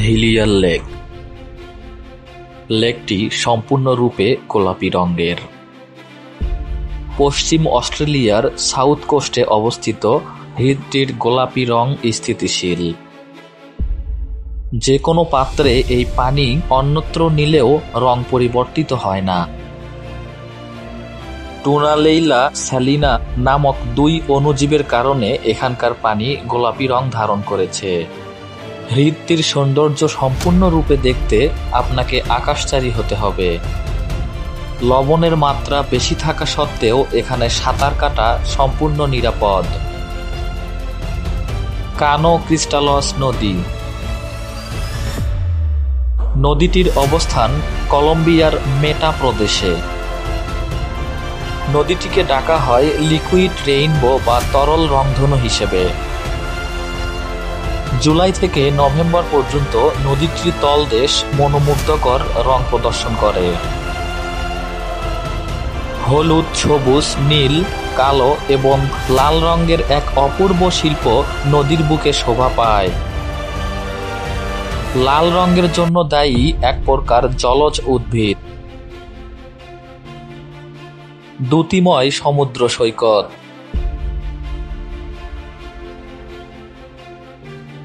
Hillier lake. লেকটি সম্পূর্ণরূপে গোলাপি রঙের। পশ্চিম অস্ট্রেলিয়ার সাউথ কোস্টে অবস্থিত, হ্রদটির গোলাপি রং স্থিতিশীল। যে কোনো পাত্রে এই পানি অন্যত্র নিলেও রং পরিবর্তিত হয় না। টুনালেইলা স্যালিনা নামক দুই অণুজীবের কারণে এখানকার পানি গোলাপি রং ধারণ করেছে। হ্রদটির সৌন্দর্য সম্পূর্ণরূপে দেখতে আপনাকে আকাশচারী হতে হবে। লবণের মাত্রা বেশি থাকা সত্ত্বেও এখানে সাঁতার কাটা সম্পূর্ণ নিরাপদ। কানো ক্রিস্টালস নদী। নদীটির অবস্থান কলম্বিয়ার মেটা প্রদেশে। নদীটিকে ডাকা হয় লিকুইড রেইনবো বা তরল রংধনু হিসেবে। জুলাই থেকে নভেম্বর পর্যন্ত নদীটির তলদেশ মনোমুগ্ধকর রং প্রদর্শন করে। হলুদ, সবুজ, নীল, কালো এবং লাল রঙের এক অপূর্ব শিল্প নদীর বুকে শোভা পায়। লাল রঙের জন্য দায়ী এক প্রকার জলজ উদ্ভিদ। দ্যুতিময় সমুদ্র সৈকত।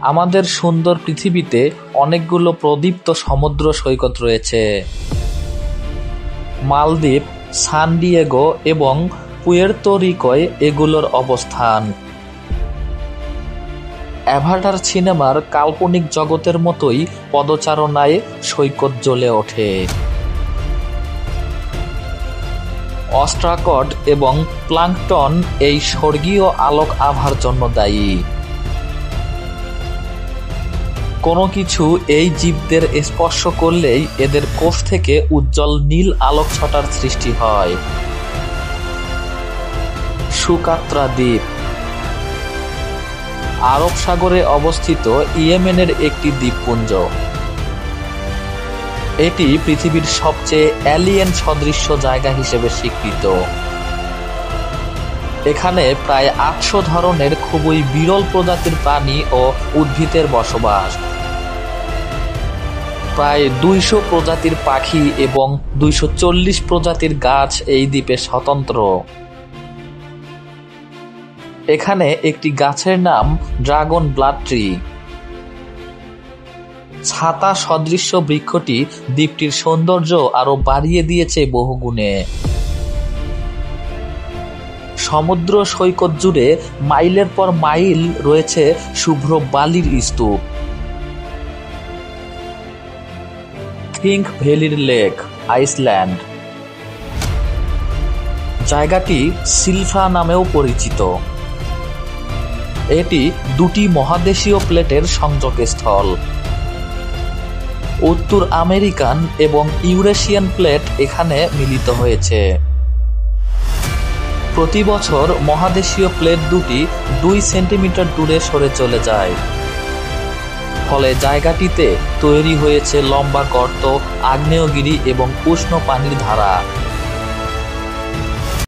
আমাদের সুন্দর পৃথিবীতে অনেকগুলো প্রদীপ্ত সমুদ্র সৈকত রয়েছে। মালদ্বীপ, সান ডিয়েগো এবং পুয়ের্তো রিকোয় এগুলোর অবস্থান। অ্যাভাটার সিনেমার কাল্পনিক জগতের মতোই পদচারণায় সৈকত জ্বলে ওঠে। অস্ট্রাকড এবং প্লাঙ্কটন এই স্বর্গীয় আলোক আভার জন্য দায়ী। কোনো কিছু এই জীবদের স্পর্শ করলেই এদের কোষ থেকে উজ্জ্বল নীল আলোকছটার সৃষ্টি হয়। সুকাত্রা দ্বীপ আরব সাগরে অবস্থিত ইয়েমেনের একটি দ্বীপপুঞ্জ। এটি পৃথিবীর সবচেয়ে এলিয়েন সদৃশ্য জায়গা হিসেবে স্বীকৃত। এখানে প্রায় ৮০০ ধরনের খুবই বিরল প্রজাতির প্রাণী ও উদ্ভিদের বসবাস। প্রায় ২০০ প্রজাতির পাখি এবং ২৪০ প্রজাতির গাছ এই দ্বীপে স্বতন্ত্র। এখানে একটি গাছের নাম ড্রাগন ব্লাড ট্রি। ছাতা সদৃশ্য বৃক্ষটি দ্বীপটির সৌন্দর্য আরো বাড়িয়ে দিয়েছে বহুগুণে। সমুদ্র সৈকত জুড়ে মাইলের পর মাইল রয়েছে শুভ্র বালির স্তূপ। Thingvellir lake, Iceland. জায়গাটি সিলফ্রা নামেও পরিচিত। এটি দুটি মহাদেশীয় প্লেটের সংযোগস্থল। উত্তর আমেরিকান এবং ইউরেশিয়ান প্লেট এখানে মিলিত হয়েছে। প্রতি বছর মহাদেশীয় প্লেট দুটি ২ সেন্টিমিটার দূরে সরে চলে যায়। ফলে জায়গাটিতে তৈরি হয়েছে লম্বা গর্ত, আগ্নেয়গিরি এবং উষ্ণ পানির ধারা।